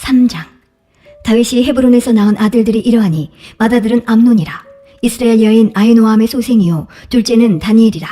3장. 다윗이 헤브론에서 낳은 아들들이 이러하니 맏아들은 암논이라. 이스라엘 여인 아히노암의 소생이요 둘째는 다니엘이라.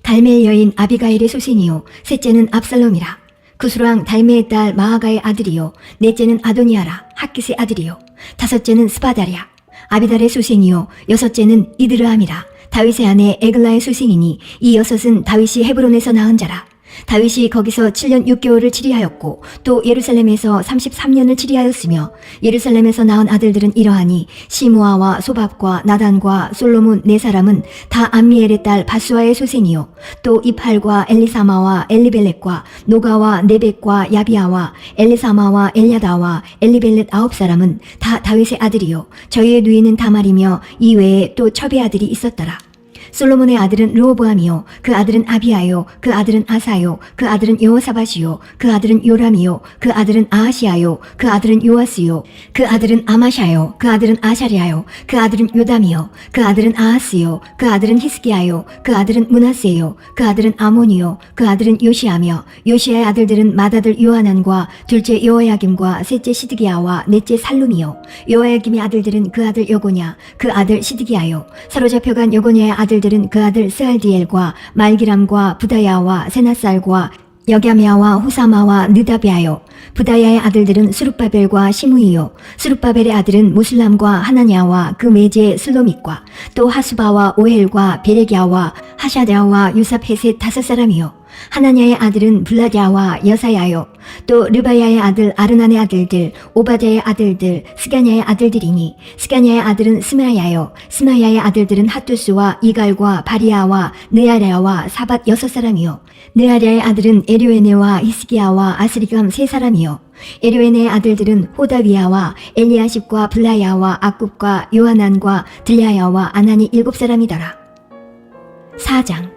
갈멜 여인 아비가일의 소생이요 셋째는 압살롬이라. 구스랑 달메의 딸 마아가의 아들이요 넷째는 아도니아라. 학깃의 아들이요 다섯째는 스바다랴. 아비달의 소생이요 여섯째는 이드르암이라. 다윗의 아내 에글라의 소생이니 이 여섯은 다윗이 헤브론에서 낳은 자라. 다윗이 거기서 7년 6개월을 치리하였고 또 예루살렘에서 33년을 치리하였으며 예루살렘에서 낳은 아들들은 이러하니 시므아와 소밥과 나단과 솔로몬 네 사람은 다 암미엘의 딸 바수아의 소생이요 또 이팔과 엘리사마와 엘리벨렛과 노가와 네벡과 야비아와 엘리사마와 엘야다와 엘리벨렛 9사람은 다 다윗의 아들이요 저희의 누이는 다말이며 이외에 또 첩의 아들이 있었더라. 솔로몬의 아들은 르호보암이요 그 아들은 아비아요 그 아들은 아사요 그 아들은 여호사밧이요 그 아들은 요람이요 그 아들은 아하시아요 그 아들은 요아스요 그 아들은 아마샤요 그 아들은 아샤리아요 그 아들은 요담이요 그 아들은 아하스요 그 아들은 히스기야요 그 아들은 므낫세요 그 아들은 아몬이요 그 아들은 요시아며 요시아의 아들들은 맏아들 요하난과 둘째 여호야김과 셋째 시드기야와 넷째 살룸이요 여호야김의 아들들은 그 아들 여고냐 그 아들 시드기야요 사로잡혀간 여고냐의 아들들은 그 아들 스알디엘과 말기람과 부다야와 세나살과 여갸미아와 후사마와 느다비아요. 부다야의 아들들은 수룹바벨과 시므이요 수룹바벨의 아들은 무슬람과 하나냐와 그 매제 슬로밋과 또 하수바와 오헬과 베레기야와 하샤랴와 유삽헤셋 5사람이요 하나냐의 아들은 블라디아와 여사야요 또 르바야의 아들 아르난의 아들들 오바댜의 아들들 스가냐의 아들들이니 스가냐의 아들은 스마야요 스마야의 아들들은 핫두스와 이갈과 바리아와 느아랴와 사밧 6사람이요 느아랴의 아들은 에료에네와 히스기야와 아스리감 3사람이요 에료에네의 아들들은 호다위야와 엘리아십과 블라야와 악굽과 요하난과 들야야와 아나니 7사람이더라. 4장.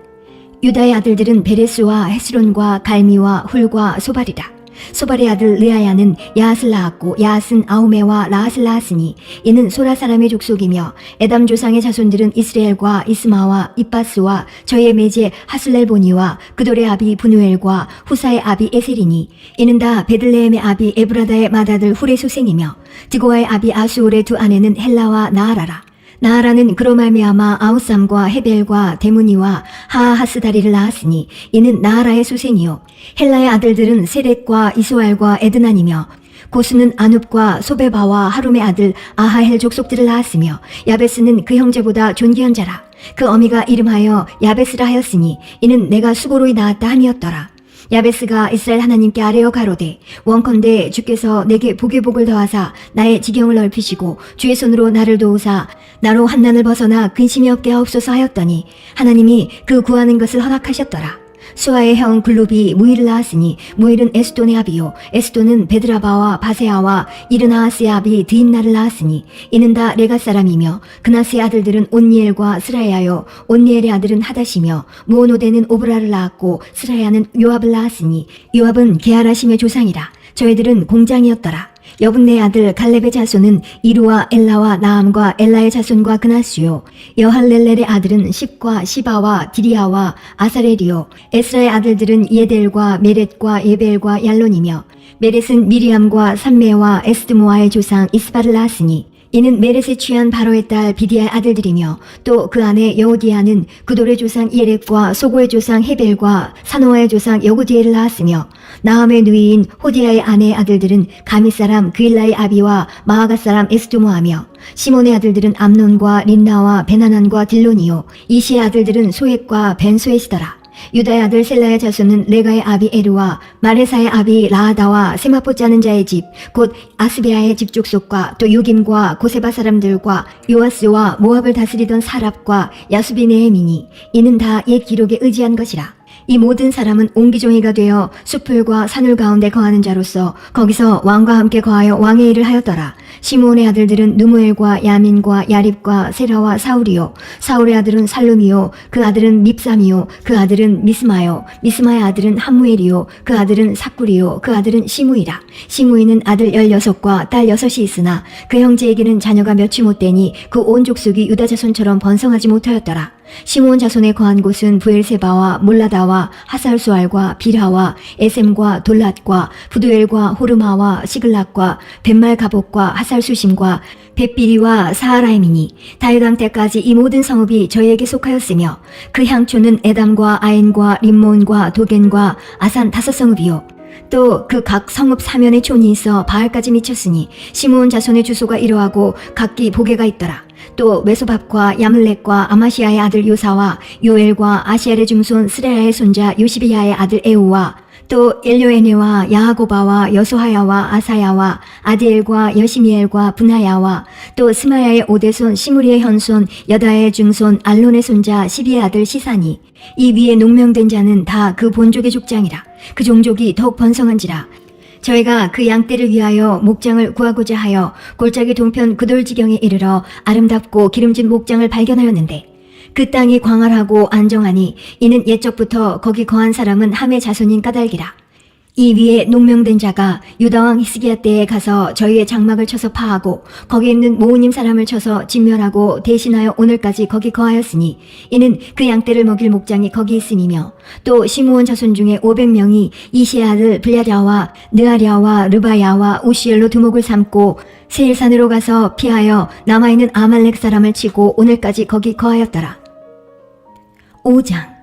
유다의 아들들은 베레스와 헤스론과 갈미와 훌과 소발이라. 소발의 아들 르아야는 야앗을 낳았고 야앗은 아우메와 라앗을 낳았으니 이는 소라 사람의 족속이며 에담 조상의 자손들은 이스라엘과 이스마와 이빠스와 저의 매제 하슬렐보니와 그돌의 아비 분우엘과 후사의 아비 에셀이니 이는 다 베들레헴의 아비 에브라다의 맏아들 훌의 소생이며 드고아의 아비 아수올의 두 아내는 헬라와 나아라라. 나아라는 그로 말미암아 아우삼과 헤벨과 데무니와 하하스다리를 낳았으니 이는 나아라의 소생이요 헬라의 아들들은 세렉과 이소알과 에드난이며 고수는 아눕과 소베바와 하룸의 아들 아하헬 족속들을 낳았으며 야베스는 그 형제보다 존귀한 자라. 그 어미가 이름하여 야베스라 하였으니 이는 내가 수고로이 낳았다 함이었더라. 야베스가 이스라엘 하나님께 아뢰어 가로되 원컨대 주께서 내게 복의 복을 더하사 나의 지경을 넓히시고 주의 손으로 나를 도우사 나로 환난을 벗어나 근심이 없게 하옵소서 하였더니 하나님이 그 구하는 것을 허락하셨더라. 수아의 형 글룹이 무일을 낳았으니 무일은 에스돈의 아비요 에스돈은 베드라바와 바세아와 이르나아스의 아비 드임나를 낳았으니 이는 다 레가 사람이며 그나스의 아들들은 온니엘과 스라야요 온니엘의 아들은 하다시며 무오노데는 오브라를 낳았고 스라야는 요압을 낳았으니 요압은 게하라심의 조상이라. 저희들은 공장이었더라. 여분네의 아들 갈렙의 자손은 이루와 엘라와 나암과 엘라의 자손과 그나스요 여할렐렐의 아들은 십과 시바와 디리아와 아사렐이요 에스라의 아들들은 예델과 메렛과 예벨과 얄론이며 메렛은 미리암과 삼메와 에스드모아의 조상 이스바를 낳았으니 이는 메렛에 취한 바로의 딸 비디아의 아들들이며 또 그 아내 여호디아는 그돌의 조상 예렉과 소고의 조상 헤벨과 사노아의 조상 여구디엘을 낳았으며 나함의 누이인 호디아의 아내의 아들들은 가미 사람 그일라의 아비와 마아가 사람 에스두모하며 시몬의 아들들은 암논과 린나와 베나난과 딜론이요 이시의 아들들은 소헷과 벤소헷이더라. 유다의 아들 셀라의 자손은 레가의 아비 에르와 마레사의 아비 라하다와 세마포 짜는 자의 집 곧 아스베아의 집 족속과 또 유김과 고세바 사람들과 요아스와 모압을 다스리던 사랍과 야수비네헤미니 이는 다 옛 기록에 의지한 것이라. 이 모든 사람은 옹기종이가 되어 숲풀과 산울 가운데 거하는 자로서 거기서 왕과 함께 거하여 왕의 일을 하였더라. 시므온의 아들들은 누무엘과 야민과 야립과 세라와 사울이요 사울의 아들은 살룸이요 그 아들은 밉삼이요 그 아들은 미스마요 미스마의 아들은 함무엘이요 그 아들은 삭굴이요 그 아들은 시므이라. 시므이는 아들 16과 딸 6이 있으나 그 형제에게는 자녀가 몇이 못되니 그 온 족속이 유다 자손처럼 번성하지 못하였더라. 시므온 자손에 거한 곳은 부엘세바와 몰라다와 하살수알과 빌하와 에셈과 돌랏과 부두엘과 호르마와 시글락과 벳말 가복과 하살수심과 벳비리와 사하라임이니 다윗 왕 때까지 이 모든 성읍이 저희에게 속하였으며 그 향초는 에담과 아인과 림몬과 도겐과 아산 5성읍이요 또 그 각 성읍 사면에 촌이 있어 바알까지 미쳤으니 시므온 자손의 주소가 이러하고 각기 보게가 있더라. 또 메소밥과 야물렉과 아마시아의 아들 요사와 요엘과 아시엘의 중손 스레야의 손자 요시비야의 아들 에우와 또 엘요에네와 야하고바와 여소하야와 아사야와 아디엘과 여시미엘과 분하야와 또 스마야의 오대손 시무리의 현손 여다의 중손 알론의 손자 시비의 아들 시사니 이 위에 농명된 자는 다 그 본족의 족장이라. 그 종족이 더욱 번성한지라. 저희가 그 양떼를 위하여 목장을 구하고자 하여 골짜기 동편 그돌지경에 이르러 아름답고 기름진 목장을 발견하였는데 그 땅이 광활하고 안정하니 이는 옛적부터 거기 거한 사람은 함의 자손인 까닭이라. 이 위에 농명된 자가 유다왕 히스기야 때에 가서 저희의 장막을 쳐서 파하고 거기 있는 모우님 사람을 쳐서 진멸하고 대신하여 오늘까지 거기 거하였으니 이는 그 양떼를 먹일 목장이 거기 있음이며 또 시므온 자손 중에 500명이 이시의 아들 블야랴와 느아랴와 르바야와 우시엘로 두목을 삼고 세일산으로 가서 피하여 남아있는 아말렉 사람을 치고 오늘까지 거기 거하였더라. 5장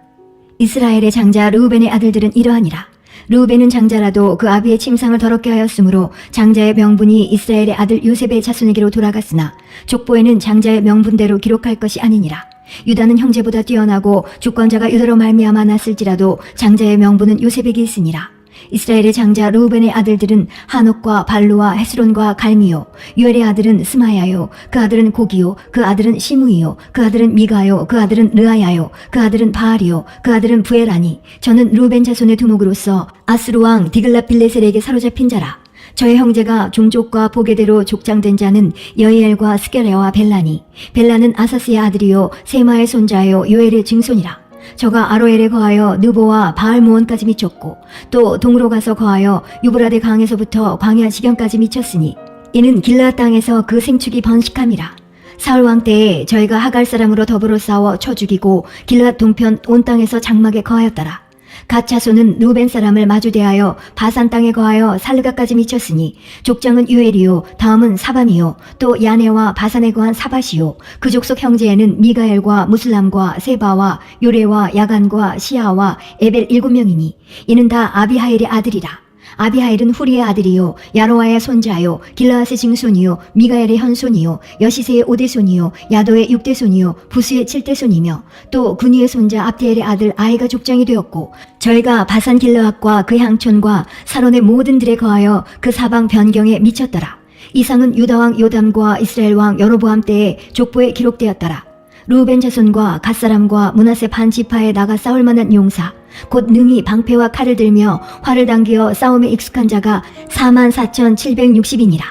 이스라엘의 장자 르우벤의 아들들은 이러하니라. 르우벤은 장자라도 그 아비의 침상을 더럽게 하였으므로 장자의 명분이 이스라엘의 아들 요셉의 자손에게로 돌아갔으나 족보에는 장자의 명분대로 기록할 것이 아니니라. 유다는 형제보다 뛰어나고 주권자가 유다로 말미암아 났을지라도 장자의 명분은 요셉에게 있으니라. 이스라엘의 장자 르우벤의 아들들은 하녹과 발루와 헤스론과 갈미요 요엘의 아들은 스마야요 그 아들은 고기요 그 아들은 시므이요 그 아들은 미가요 그 아들은 르아야요 그 아들은 바알이요 그 아들은 부엘하니 저는 르우벤 자손의 두목으로서 아스루 왕 디글랏빌레셀에게 사로잡힌 자라. 저의 형제가 종족과 보게대로 족장된 자는 여이엘과 스게레와 벨라니 벨라는 아사스의 아들이요 세마의 손자요 요엘의 증손이라. 저가 아로엘에 거하여 느보와 바알모온까지 미쳤고 또 동으로 가서 거하여 유브라데 강에서부터 광야 지경까지 미쳤으니 이는 길르앗 땅에서 그 생축이 번식함이라. 사울 왕 때에 저희가 하갈 사람으로 더불어 싸워 쳐 죽이고 길르앗 동편 온 땅에서 장막에 거하였더라. 갓 자손은 루벤 사람을 마주대하여 바산 땅에 거하여 살르가까지 미쳤으니 족장은 유엘이요 다음은 사밤이요 또 야네와 바산에 거한 사바시요 그 족속 형제에는 미가엘과 무슬람과 세바와 요레와 야간과 시아와 에벨 7명이니 이는 다 아비하엘의 아들이라. 아비하엘은 후리의 아들이요 야로와의 손자요 길르앗의 증손이요 미가엘의 현손이요 여시세의 5대손이요 야도의 6대손이요 부스의 7대손이며 또 군위의 손자 압디엘의 아들 아이가 족장이 되었고 저희가 바산 길르앗과 그 향촌과 사론의 모든 들에 거하여 그 사방 변경에 미쳤더라. 이상은 유다왕 요담과 이스라엘 왕 여로보암 때에 족보에 기록되었더라. 르우벤 자손과 갓사람과 므낫세 반 지파에 나가 싸울 만한 용사 곧 능히 방패와 칼을 들며 활을 당기어 싸움에 익숙한 자가 44,760이니라.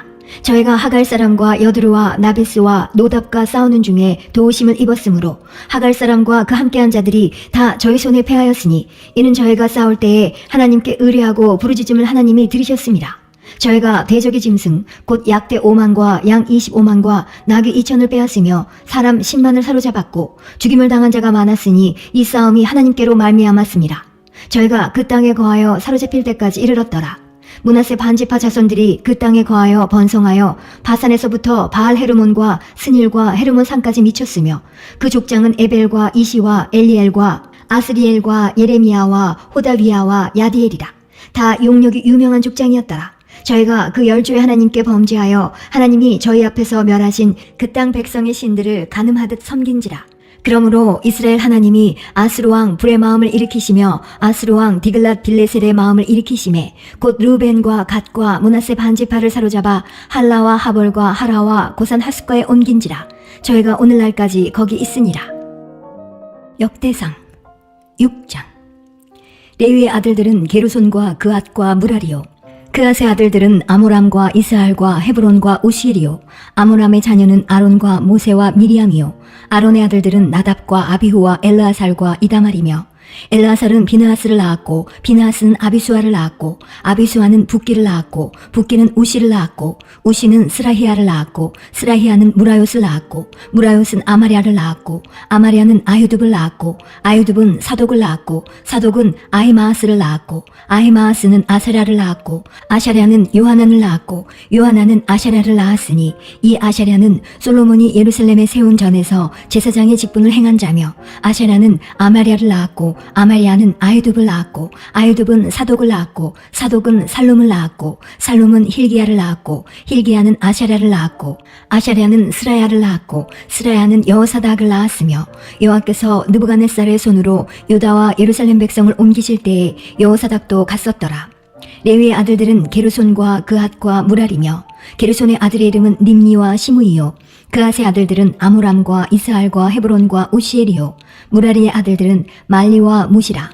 저희가 하갈 사람과 여드루와 나베스와 노답과 싸우는 중에 도우심을 입었으므로 하갈 사람과 그 함께한 자들이 다 저희 손에 패하였으니 이는 저희가 싸울 때에 하나님께 의뢰하고 부르짖음을 하나님이 들으셨습니다. 저희가 대적의 짐승 곧 약대 5만과 양 25만과 나귀 2천을 빼앗으며 사람 10만을 사로잡았고 죽임을 당한 자가 많았으니 이 싸움이 하나님께로 말미암았습니다. 저희가 그 땅에 거하여 사로잡힐 때까지 이르렀더라. 므낫세 반지파 자손들이 그 땅에 거하여 번성하여 바산에서부터 바알 헤르몬과 스닐과 헤르몬 산까지 미쳤으며 그 족장은 에벨과 이시와 엘리엘과 아스리엘과 예레미야와 호다위야와 야디엘이라. 다 용력이 유명한 족장이었더라. 저희가 그 열조의 하나님께 범죄하여 하나님이 저희 앞에서 멸하신 그 땅 백성의 신들을 간음하듯 섬긴지라. 그러므로 이스라엘 하나님이 아스루 왕 불의 마음을 일으키시며 아스루 왕 디글랏 빌레셀의 마음을 일으키시매 곧 르우벤과 갓과 므낫세 반지파를 사로잡아 할라와 하볼과 하라와 고산 하숫가에 옮긴지라. 저희가 오늘날까지 거기 있으니라. 역대상 6장 레위의 아들들은 게르손과 그앗과 무라리요 그앗의 아들들은 아모람과 이스할과 헤브론과 우시엘이요 아모람의 자녀는 아론과 모세와 미리암이요 아론의 아들들은 나답과 아비후와 엘르아살과 이다말이며 엘르아살은 비느하스를 낳았고 비느하스는 아비수아를 낳았고 아비수아는 붓기를 낳았고 붓기는 우시를 낳았고 우시는 스라히아를 낳았고 스라히아는 무라요스를 낳았고 무라요스는 아마리아를 낳았고 아마리아는 아유둡을 낳았고 아유둡은 사독을 낳았고 사독은 아히마아스를 낳았고 아히마아스는 아사랴를 낳았고 아샤랴는 요하난을 낳았고 요하난은 아샤랴를 낳았으니 이 아샤랴는 솔로몬이 예루살렘에 세운 전에서 제사장의 직분을 행한 자며 아샤랴는 아마리아를 낳았고 아마리아는 아유둡을 낳았고 아유둡은 사독을 낳았고 사독은 살룸을 낳았고 살룸은 힐기야를 낳았고 힐기야는 아샤랴를 낳았고 아샤랴는 스라야를 낳았고 스라야는 여호사닥을 낳았으며 여호와께서 느부갓네살의 손으로 유다와 예루살렘 백성을 옮기실 때에 여호사닥도 갔었더라. 레위의 아들들은 게르손과 그앗과 무랄이며 게르손의 아들의 이름은 님니와 시므이요 그앗의 아들들은 아므람과 이스할과 헤브론과 우시엘이요 무라리의 아들들은 말리와 무시라.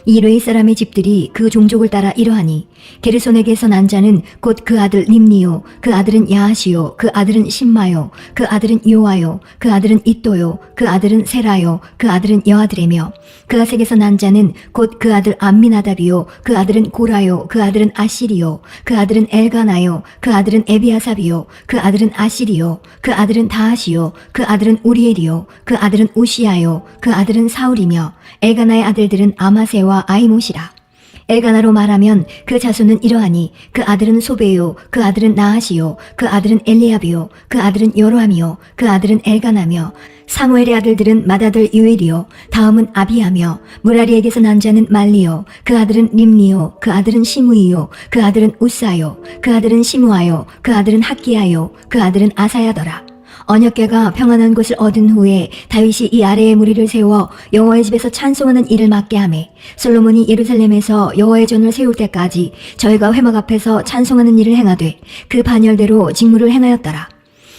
이 레위 사람의 집들이 그 종족을 따라 이러하니 게르손에게서 난 자는 곧 그 아들 님니요 그 아들은 야하시요 그 아들은 심마요 그 아들은 요아요 그 아들은 이또요 그 아들은 세라요 그 아들은 여아드레며 그앗에게서 난 자는 곧 그 아들 암미나답이요 그 아들은 고라요 그 아들은 아시리요 그 아들은 엘가나요 그 아들은 에비아삽이요 그 아들은 아시리요 그 아들은 다하시요 그 아들은 우리엘이요 그 아들은 우시야요 그 아들은 사울이며 엘가나의 아들들은 아마세와 아이못이라. 엘가나로 말하면 그 자손은 이러하니 그 아들은 소베요 그 아들은 나하시요 그 아들은 엘리압이요 그 아들은 여로함이요 그 아들은 엘가나며 사무엘의 아들들은 맏아들 유엘이요 다음은 아비야며 무라리에게서 난 자는 말리요 그 아들은 림니요 그 아들은 시므이요 그 아들은 우사요 그 아들은 시므아요 그 아들은 학기야요 그 아들은 아사야더라. 언약궤가 평안한 곳을 얻은 후에 다윗이 이 아래에 무리를 세워 여호와의 집에서 찬송하는 일을 맡게 하매 솔로몬이 예루살렘에서 여호와의 전을 세울 때까지 저희가 회막 앞에서 찬송하는 일을 행하되 그 반열대로 직무를 행하였더라.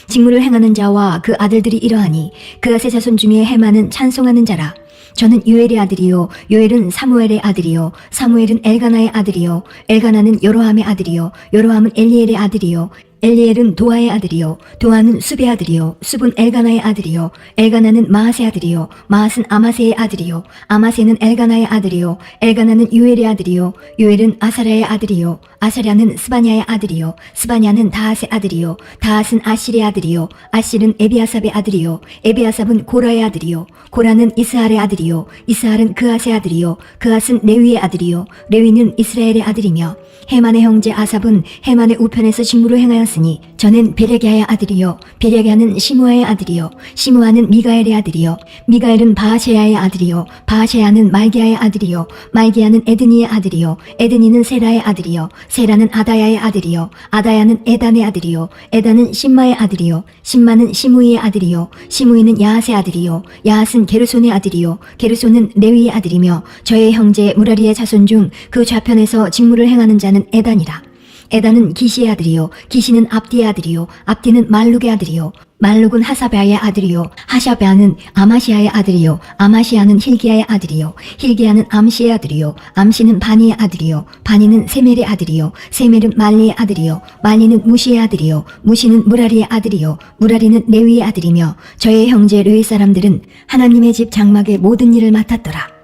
직무를 행하는 자와 그 아들들이 이러하니 그앗의 자손 중에 헤마는 찬송하는 자라. 저는 유엘의 아들이요 요엘은 사무엘의 아들이요 사무엘은 엘가나의 아들이요 엘가나는 여로함의 아들이요 여로함은 엘리엘의 아들이요 엘리엘은 도아의 아들이요 도아는 숲의 아들이요 숲은 엘가나의 아들이요 엘가나는 마하스의 아들이요 마하스는 아마세의 아들이요 아마세는 엘가나의 아들이요 엘가나는 유엘의 아들이요 유엘은 아사랴의 아들이요 아사랴는 스바냐의 아들이요 스바냐는 다핫의 아들이요 다핫은 아실의 아들이요 아실은 에비아삽의 아들이요 에비아삽은 고라의 아들이요 고라는 이스할의 아들이요 이스할은 그앗의 아들이요 그앗은 레위의 아들이요 레위는 이스라엘의 아들이며 헤만의 형제 아삽은 헤만의 우편에서 직무를 행하였으니 저는 베레기야의 아들이요 베레기야는 시므아의 아들이요 시므아는 미가엘의 아들이요 미가엘은 바하셰야의 아들이요 바하셰야는 말기야의 아들이요 말기야는 에드니의 아들이요 에드니는 세라의 아들이요 세라는 아다야의 아들이요 아다야는 에단의 아들이요 에단은 심마의 아들이요 심마는 시므이의 아들이요 시므이는 야핫의 아들이요 야핫은 게르손의 아들이요 게르손은 레위의 아들이며 저의 형제 무라리의 자손 중 그 좌편에서 직무를 행하는 자는 에단이라. 에단은 기시의 아들이요 기시는 압디의 아들이요 압디는 말룩의 아들이요 말룩은 하사베아의 아들이요 하샤베아는 아마시아의 아들이요 아마시아는 힐기야의 아들이요 힐기야는 암시의 아들이요 암시는 바니의 아들이요 바니는 세멜의 아들이요 세멜은 말리의 아들이요 말리는 무시의 아들이요 무시는 무라리의 아들이요 무라리는 레위의 아들이며 저의 형제 레위 사람들은 하나님의 집 장막의 모든 일을 맡았더라.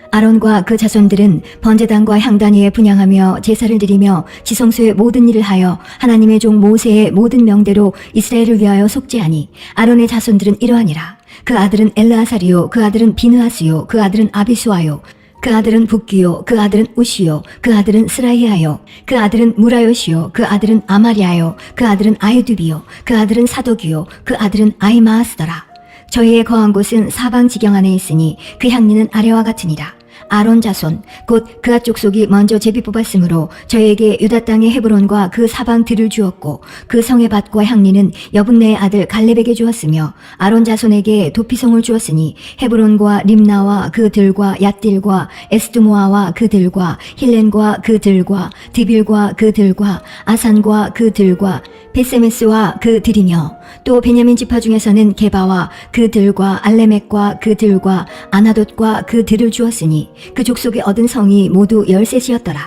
아론과 그 자손들은 번제단과 향단 위에 분향하며 제사를 드리며 지성소의 모든 일을 하여 하나님의 종 모세의 모든 명대로 이스라엘을 위하여 속죄하니 아론의 자손들은 이러하니라. 그 아들은 엘르아살이요 그 아들은 비느하스요 그 아들은 아비수아요 그 아들은 붓기요 그 아들은 우시요 그 아들은 스라히아요 그 아들은 무라요시요 그 아들은 아마리아요 그 아들은 아유둡이요 그 아들은 사독이요 그 아들은 아히마아스더라. 저희의 거한 곳은 사방 지경 안에 있으니 그 향리는 아래와 같으니라. 아론 자손 곧 그앗 족속이 먼저 제비 뽑았으므로 저에게 유다 땅의 헤브론과 그 사방 들을 주었고 그 성의 밭과 향리는 여분네의 아들 갈렙에게 주었으며 아론 자손에게 도피성을 주었으니 헤브론과 림나와 그 들과 얏딜과 에스드모아와 그 들과 힐렌과 그 들과 드빌과 그 들과 아산과 그 들과 베세메스와 그 들이며 또 베냐민 지파 중에서는 게바와 그 들과 알레멕과 그 들과 아나돗과 그 들을 주었으니 그 족속이 얻은 성이 모두 13이었더라.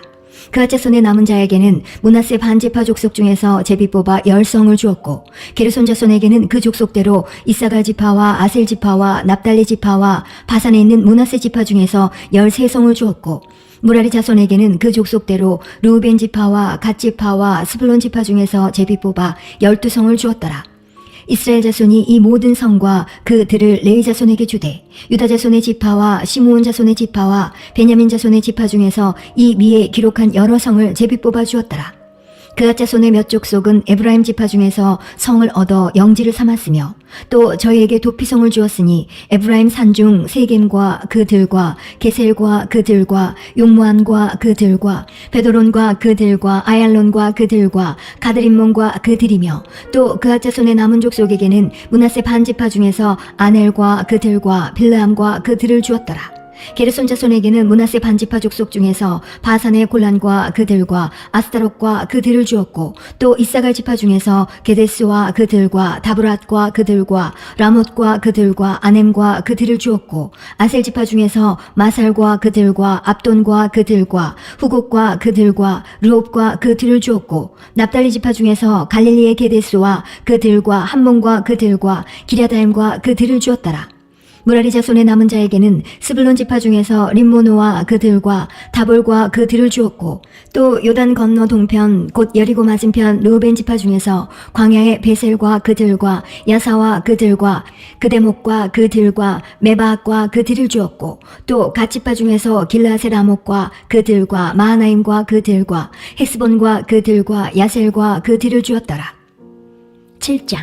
그앗 자손의 남은 자에게는 므낫세 반지파 족속 중에서 제비 뽑아 10성을 주었고 게르손 자손에게는 그 족속대로 이사갈 지파와 아셀 지파와 납달리 지파와 바산에 있는 므낫세 지파 중에서 13성을 주었고 무라리 자손에게는 그 족속대로 르우벤 지파와 갓 지파와 스불론 지파 중에서 제비 뽑아 12성을 주었더라. 이스라엘 자손이 이 모든 성과 그들을 레위 자손에게 주되 유다 자손의 지파와 시므온 자손의 지파와 베냐민 자손의 지파 중에서 이 위에 기록한 여러 성을 제비 뽑아 주었더라. 그앗 자손의 몇 족속은 에브라임 지파 중에서 성을 얻어 영지를 삼았으며 또 저희에게 도피성을 주었으니 에브라임 산중 세겜과 그들과 게셀과 그들과 용무안과 그들과 베도론과 그들과 아얄론과 그들과 가드림몬과 그들이며 또 그앗 자손의 남은 족속에게는 므낫세 반지파 중에서 아넬과 그들과 빌르암과 그들을 주었더라. 게르손 자손에게는 므낫세 반지파 족속 중에서 바산의 골란과 그들과 아스타롯과 그들을 주었고 또 이사갈 지파 중에서 게데스와 그들과 다브랏과 그들과 라못과 그들과 아넴과 그들을 주었고 아셀 지파 중에서 마살과 그들과 압돈과 그들과 후곡과 그들과 르옵과 그들을 주었고 납달리 지파 중에서 갈릴리의 게데스와 그들과 함몬과 그들과 기랴다임과 그들을 주었더라. 무라리 자손의 남은 자에게는 스불론 지파 중에서 림모노와 그들과 다볼과 그들을 주었고 또 요단 건너 동편 곧 여리고 맞은편 르우벤 지파 중에서 광야의 베셀과 그들과 야사와 그들과 그데목과 그들과 메바악과 그들을 주었고 또 갓 지파 중에서 길르앗의 라목과 그들과 마하나임과 그들과 헤스본과 그들과 야셀과 그들을 주었더라. 7장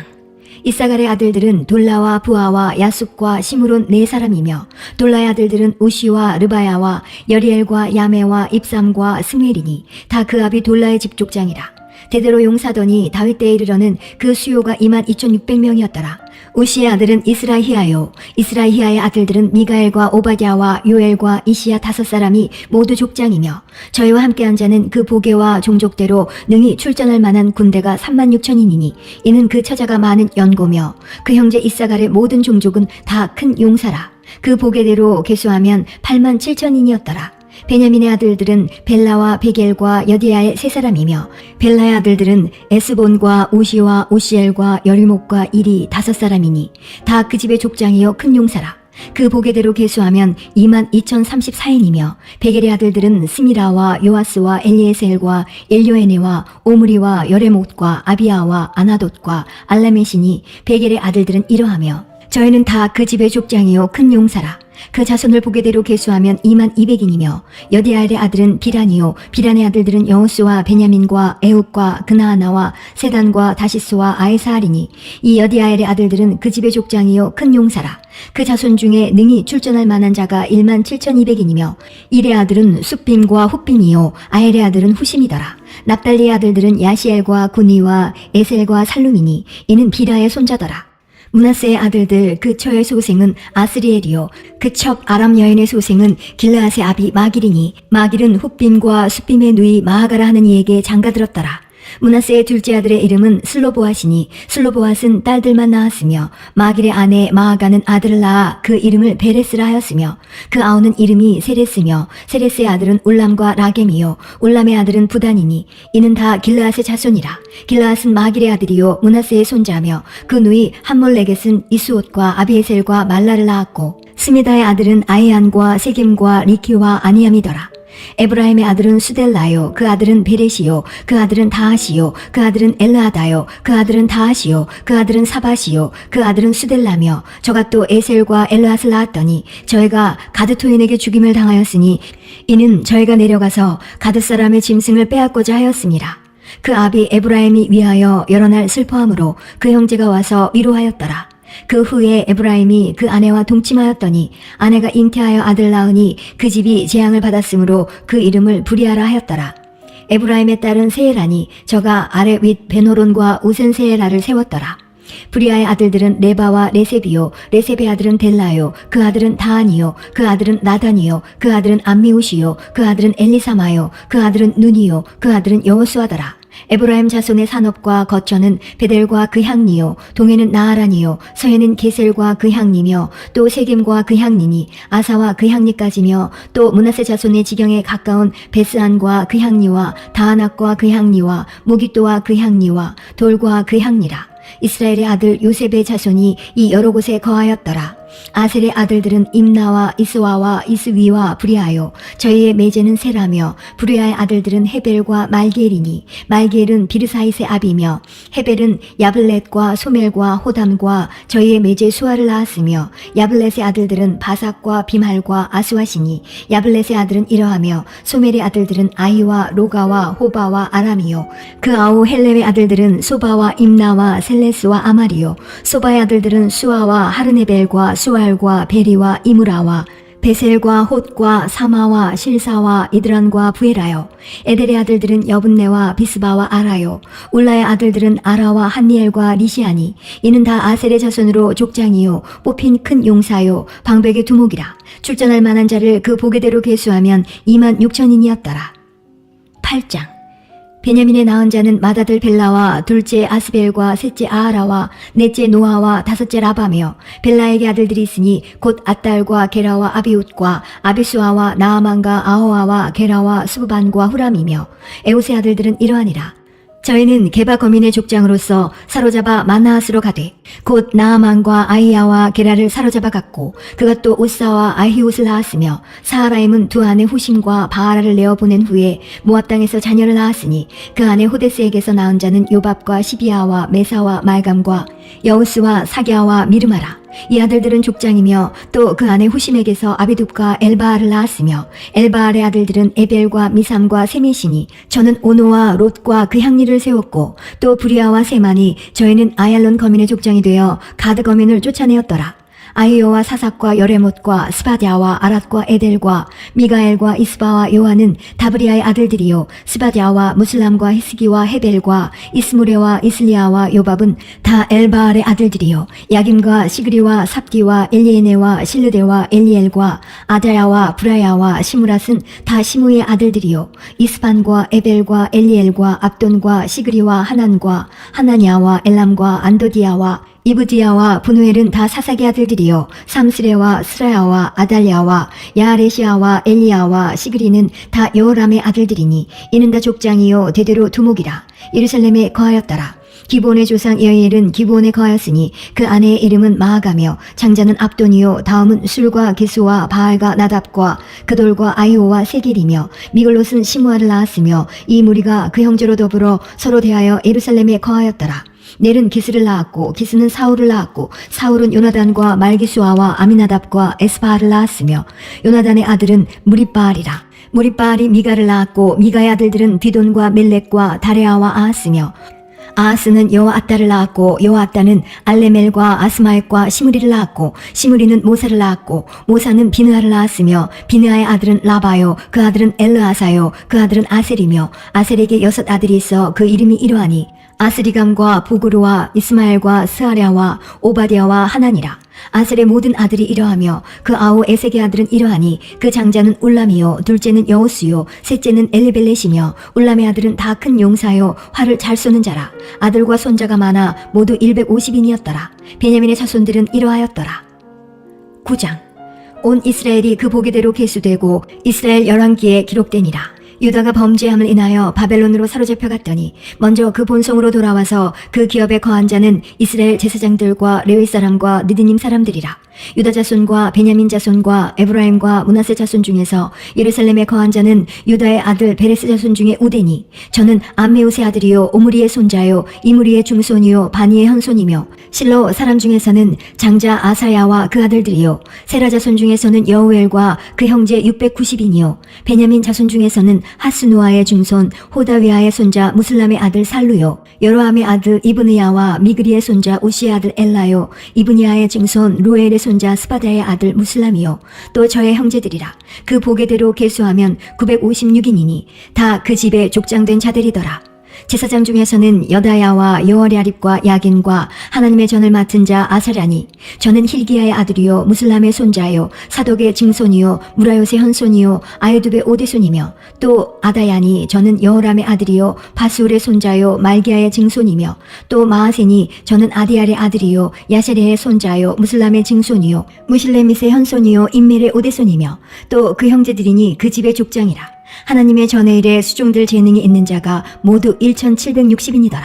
이사갈의 아들들은 돌라와 부하와 야숲과 시므론 4사람이며 돌라의 아들들은 우시와 르바야와 여리엘과 야메와 입삼과 스무엘이니 다 그 아비 돌라의 집족장이라. 대대로 용사더니 다윗 때에 이르러는 그 수요가 22,600명이었더라. 우시의 아들은 이스라히야요. 이스라히야의 아들들은 미가엘과 오바댜와 요엘과 이시야 5사람이 모두 족장이며 저희와 함께한 자는 그 보게와 종족대로 능히 출전할 만한 군대가 36,000인이니 이는 그 처자가 많은 연고며 그 형제 이사갈의 모든 종족은 다 큰 용사라. 그 보게대로 계수하면 87,000인이었더라. 베냐민의 아들들은 벨라와 베겔과 여디야의 3사람이며 벨라의 아들들은 에스본과 우시와 우시엘과 여리목과 일이 5사람이니 다 그 집의 족장이요 큰 용사라. 그 보게대로 계수하면 22,034인이며 베겔의 아들들은 스미라와 요아스와 엘리에셀과 엘요에네와 오므리와 여레못과 아비아와 아나돗과 알라메시니 베겔의 아들들은 이러하며 저희는 다 그 집의 족장이요 큰 용사라. 그 자손을 보게대로 계수하면 22,200인이며 여디아엘의 아들은 비란이요 비란의 아들들은 여호수와 베냐민과 에욱과 그나아나와 세단과 다시스와 아에사알이니 이 여디아엘의 아들들은 그 집의 족장이요 큰 용사라. 그 자손 중에 능히 출전할 만한 자가 17,200인이며 일의 아들은 숫빔과 훗빔이요 아엘의 아들은 후심이더라. 납달리의 아들들은 야시엘과 구니와 에셀과 살룸이니 이는 비라의 손자더라. 므낫세의 아들들 그 처의 소생은 아스리엘이요 그 첩 아람 여인의 소생은 길르앗의 아비 마길이니 마길은 훗빔과 숫빔의 누이 마하가라 하는 이에게 장가들었더라. 므낫세의 둘째 아들의 이름은 슬로보앗이니 슬로보앗은 딸들만 낳았으며 마길의 아내 마하가는 아들을 낳아 그 이름을 베레스라 하였으며 그 아우는 이름이 세레스며 세레스의 아들은 울람과 라겜이요 울람의 아들은 부단이니 이는 다 길르앗의 자손이라. 길르앗은 마길의 아들이요 므낫세의 손자며 그 누이 함몰레겟은 이스옷과 아비에셀과 말라를 낳았고 스미다의 아들은 아이안과 세겜과 리키와 아니암이더라. 에브라임의 아들은 수델라요 그 아들은 베레시요 그 아들은 다하시요 그 아들은 엘르아다요 그 아들은 다하시요 그 아들은 사바시요 그 아들은 수델라며 저가 또 에셀과 엘르앗을 낳았더니 저희가 가드토인에게 죽임을 당하였으니 이는 저희가 내려가서 가드 사람의 짐승을 빼앗고자 하였습니다. 그 아비 에브라임이 위하여 여러 날 슬퍼함으로 그 형제가 와서 위로하였더라. 그 후에 에브라임이 그 아내와 동침하였더니 아내가 잉태하여 아들 낳으니 그 집이 재앙을 받았으므로 그 이름을 부리아라 하였더라. 에브라임의 딸은 세엘하니 저가 아래 윗 베노론과 우센 세엘아를 세웠더라. 부리아의 아들들은 레바와 레셉이요 레셉의 아들은 델라요 그 아들은 다한이요 그 아들은 나단이요 그 아들은 암미우시요 그 아들은 엘리사마요 그 아들은 눈이요 그 아들은 여호수아더라. 에브라임 자손의 산업과 거처는 베델과 그 향리요 동해는 나아란이요 서해는 게셀과 그 향리며 또 세겜과 그 향리니 아사와 그 향리까지며 또 므낫세 자손의 지경에 가까운 베스안과 그 향리와 다아낙과 그 향리와 무깃도와 그 향리와 돌과 그 향리라. 이스라엘의 아들 요셉의 자손이 이 여러 곳에 거하였더라. 아셀의 아들들은 임나와 이스와와 이스위와 브리아요. 저희의 매제는 세라며 브리아의 아들들은 헤벨과 말게엘이니 말게엘은 비르사이스의 아비며 헤벨은 야블렛과 소멜과 호담과 저희의 매제 수아를 낳았으며 야블렛의 아들들은 바삭과 비말과 아스와시니 야블렛의 아들은 이러하며 소멜의 아들들은 아이와 로가와 호바와 아람이요 그 아우 헬렙의 아들들은 소바와 임나와 셀레스와 아마리요 소바의 아들들은 수아와 하르네벨과 수알과 베리와 이무라와 베셀과 홑과 사마와 실사와 이드란과 부에라요. 에델의 아들들은 여분네와 비스바와 아라요. 울라의 아들들은 아라와 한니엘과 리시아니. 이는 다 아셀의 자손으로 족장이요 뽑힌 큰 용사요 방백의 두목이라. 출전할 만한 자를 그 보게대로 계수하면 26,000인이었더라. 8장. 베냐민의 낳은 자는 맏아들 벨라와 둘째 아스벨과 셋째 아하라와 넷째 노아와 다섯째 라바며 벨라에게 아들들이 있으니 곧 아딸과 게라와 아비웃과 아비수아와 나아만과 아호아와 게라와 수부반과 후람이며 에웃의 아들들은 이러하니라. 저희는 게바 거민의 족장으로서 사로잡아 마나앗으로 가되 곧 나아만과 아이야와 게라를 사로잡아 갔고 그가 또 우사와 아히옷을 낳았으며 사하라임은 두 아내 후심과 바하라를 내어 보낸 후에 모압 땅에서 자녀를 낳았으니 그 아내 호데스에게서 낳은 자는 요밥과 시비아와 메사와 말감과 여우스와 사갸와 미르마라. 이 아들들은 족장이며 또 그 아내 후심에게서 아비둡과 엘바알을 낳았으며 엘바알의 아들들은 에벨과 미삼과 세메시니 저는 오노와 롯과 그 향리를 세웠고 또 브리아와 세만이 저희는 아얄론 거민의 족장이 되어 가드 거민을 쫓아내었더라. 아히요와 사삭과 여레못과 스바디아와 아랏과 에델과 미가엘과 이스바와 요한은 다브리아의 아들들이요 스바디아와 무슬람과 히스기와 헤벨과 이스무레와 이슬리아와 요밥은 다 엘바알의 아들들이요 야김과 시그리와 삽디와 엘리에네와 실르데와 엘리엘과 아다야와 브라야와 시무랏은 다 시무의 아들들이요 이스반과 에벨과 엘리엘과 압돈과 시그리와 하난과 하나냐와 엘람과 안도디아와 이브디아와 분우엘은 다 사삭의 아들들이요 삼스레와 스라야와 아달랴와 야아레시아와 엘리야와 시그리는 다 여호람의 아들들이니 이는 다 족장이요 대대로 두목이라. 예루살렘에 거하였더라. 기브온의 조상 여이엘은 기브온에 거하였으니 그 아내의 이름은 마아가며 장자는 압돈이요 다음은 술과 기수와 바알과 나답과 그돌과 아이오와 세겔이며 미글롯은 시므아를 낳았으며 이 무리가 그 형제로 더불어 서로 대하여 예루살렘에 거하였더라. 넬은 기스를 낳았고 기스는 사울을 낳았고 사울은 요나단과 말기수아와 아미나답과 에스바알을 낳았으며 요나단의 아들은 무립바알이라. 무립바알이 미가를 낳았고 미가의 아들들은 디돈과 멜렉과 다레아와 아하스며 아하스는 여호아따를 낳았고 여호아따는 알레멜과 아스마액과 시므리를 낳았고 시므리는 모사를 낳았고 모사는 비느하를 낳았으며 비느하의 아들은 라바요 그 아들은 엘르아사요 그 아들은 아셀이며 아셀에게 6 아들이 있어 그 이름이 이러하니 아스리감과 부그루와 이스마엘과 스아랴와 오바디아와 하나니라. 아셀의 모든 아들이 이러하며 그 아우 에색의 아들은 이러하니 그 장자는 울람이요 둘째는 여호수요 셋째는 엘리벨렛이며 울람의 아들은 다 큰 용사요 활을 잘 쏘는 자라. 아들과 손자가 많아 모두 150인이었더라. 베냐민의 자손들은 이러하였더라. 9장. 온 이스라엘이 그 보기대로 계수되고 이스라엘 열왕기에 기록되니라. 유다가 범죄함을 인하여 바벨론으로 사로잡혀 갔더니 먼저 그 본성으로 돌아와서 그 기업에 거한 자는 이스라엘 제사장들과 레위 사람과 느디님 사람들이라. 유다 자손과 베냐민 자손과 에브라임과 므낫세 자손 중에서 예루살렘에 거한 자는 유다의 아들 베레스 자손 중에 우데니 저는 암메우스의 아들이요 오므리의 손자요 이므리의 중손이요 바니의 현손이며 실로 사람 중에서는 장자 아사야와 그 아들들이요 세라 자손 중에서는 여우엘과 그 형제 690인이요 베냐민 자손 중에서는 하스누아의 중손 호다위아의 손자 무슬람의 아들 살루요 여로함의 아들 이브니야와 미그리의 손자 우시의 아들 엘라요 이브니야의 증손 루엘의 손자 스바다의 아들 무슬람이요 또 저의 형제들이라. 그 보게대로 계수하면 956인이니 다 그 집에 족장된 자들이더라. 제사장 중에서는 여다야와 여어랴립과 야긴과 하나님의 전을 맡은 자 아사랴니 저는 힐기야의 아들이요 무슬람의 손자요 사독의 증손이요 무라요의 현손이요 아유둡의 오대손이며 또 아다야니 저는 여호람의 아들이요 바스울의 손자요 말기야의 증손이며 또 마아세니 저는 아디알의 아들이요 야세레의 손자요 무슬람의 증손이요 무실레밋의 현손이요 임멜의 오대손이며 또 그 형제들이니 그 집의 족장이라. 하나님의 전의 일에 수종들 재능이 있는 자가 모두 1760인이더라.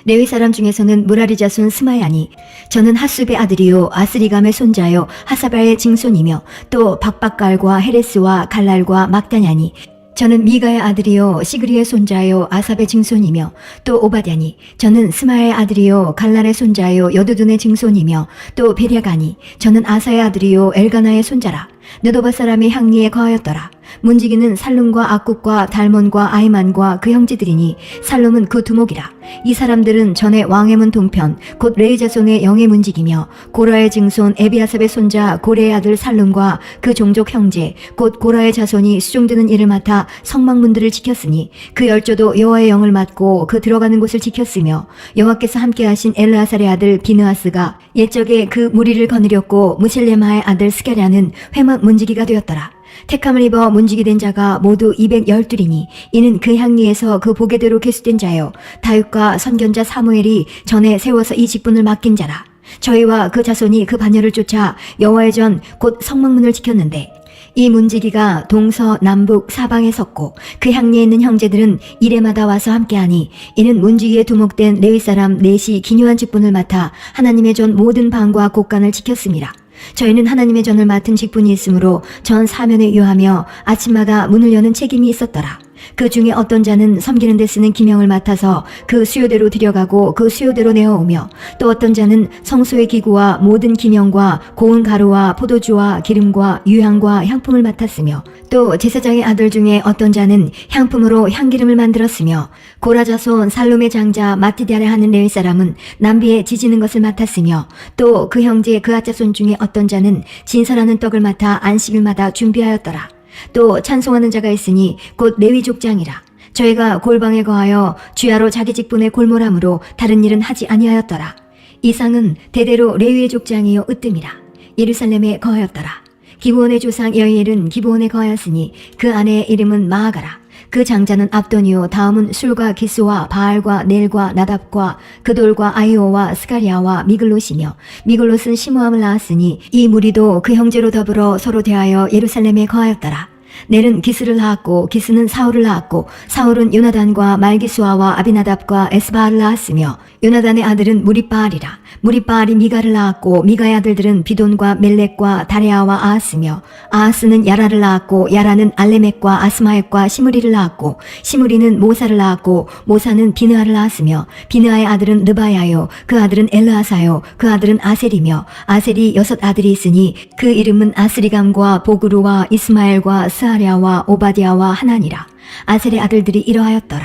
레위 사람 중에서는 무라리 자손 스마야니 저는 핫숲의 아들이요 아스리감의 손자요 하사바의 증손이며 또 박박갈과 헤레스와 갈랄과 막다냐니 저는 미가의 아들이요 시그리의 손자요 아삽의 증손이며 또 오바댜니 저는 스마의 아들이요 갈랄의 손자요 여두둔의 증손이며 또 베랴가니 저는 아사의 아들이요 엘가나의 손자라. 느도바 사람이 향리에 거하였더라. 문지기는 살룸과 악국과 달몬과 아이만과 그 형제들이니 살룸은 그 두목이라. 이 사람들은 전에 왕의 문 동편 곧 레위 자손의 영의 문지기며 고라의 증손 에비아삽의 손자 고레의 아들 살룸과 그 종족 형제 곧 고라의 자손이 수종드는 일을 맡아 성막문들을 지켰으니 그 열조도 여호와의 영을 맡고 그 들어가는 곳을 지켰으며 여호와께서 함께하신 엘르아살의 아들 비느하스가 옛적에 그 무리를 거느렸고 무셀레마의 아들 스가랴는 회막 문지기가 되었더라. 택함을 입어 문지기된 자가 모두 212이니 이는 그 향리에서 그 보게대로 계수된 자요 다윗과 선견자 사무엘이 전에 세워서 이 직분을 맡긴 자라. 저희와 그 자손이 그 반열을 쫓아 여호와의 전 곧 성막문을 지켰는데 이 문지기가 동서 남북 사방에 섰고 그 향리에 있는 형제들은 이레마다 와서 함께하니 이는 문지기에 두목된 레위 사람 넷이 기묘한 직분을 맡아 하나님의 전 모든 방과 곳간을 지켰습니다. 저희는 하나님의 전을 맡은 직분이 있으므로 전 사면에 유하며 아침마다 문을 여는 책임이 있었더라. 그 중에 어떤 자는 섬기는 데 쓰는 기명을 맡아서 그 수요대로 들여가고 그 수요대로 내어오며 또 어떤 자는 성소의 기구와 모든 기명과 고운 가루와 포도주와 기름과 유향과 향품을 맡았으며 또 제사장의 아들 중에 어떤 자는 향품으로 향기름을 만들었으며 고라 자손 살룸의 장자 마티디아라 하는 레위 사람은 남비에 지지는 것을 맡았으며 또 그 형제 그 아자손 중에 어떤 자는 진설하는 떡을 맡아 안식일마다 준비하였더라. 또 찬송하는 자가 있으니 곧 레위 족장이라. 저희가 골방에 거하여 주야로 자기 직분에 골몰함으로 다른 일은 하지 아니하였더라. 이상은 대대로 레위의 족장이요 으뜸이라. 예루살렘에 거하였더라. 기브온의 조상 여이엘은 기브온에 거하였으니 그 아내의 이름은 마아가라. 그 장자는 압돈이요 다음은 술과 기스와 바알과 넬과 나답과 그돌과 아이오와 스가리아와 미글롯이며 미글롯은 시므함을 낳았으니 이 무리도 그 형제로 더불어 서로 대하여 예루살렘에 거하였더라. 넬은 기스를 낳았고 기스는 사울을 낳았고 사울은 요나단과 말기수아와 아비나답과 에스바알을 낳았으며 요나단의 아들은 무리바알이라. 무리바알이 미가를 낳았고 미가의 아들들은 비돈과 멜렉과 다레아와 아하스며 아하스는 야라를 낳았고 야라는 알레멕과 아스마액과 시므리를 낳았고 시므리는 모사를 낳았고 모사는 비느하를 낳았으며 비느하의 아들은 르바야요 그 아들은 엘르아사요 그 아들은 아셀이며 아셀이 6 아들이 있으니 그 이름은 아스리감과 보그루와 이스마엘과 스아랴와 오바디아와 하나니라. 아셀의 아들들이 이러하였더라.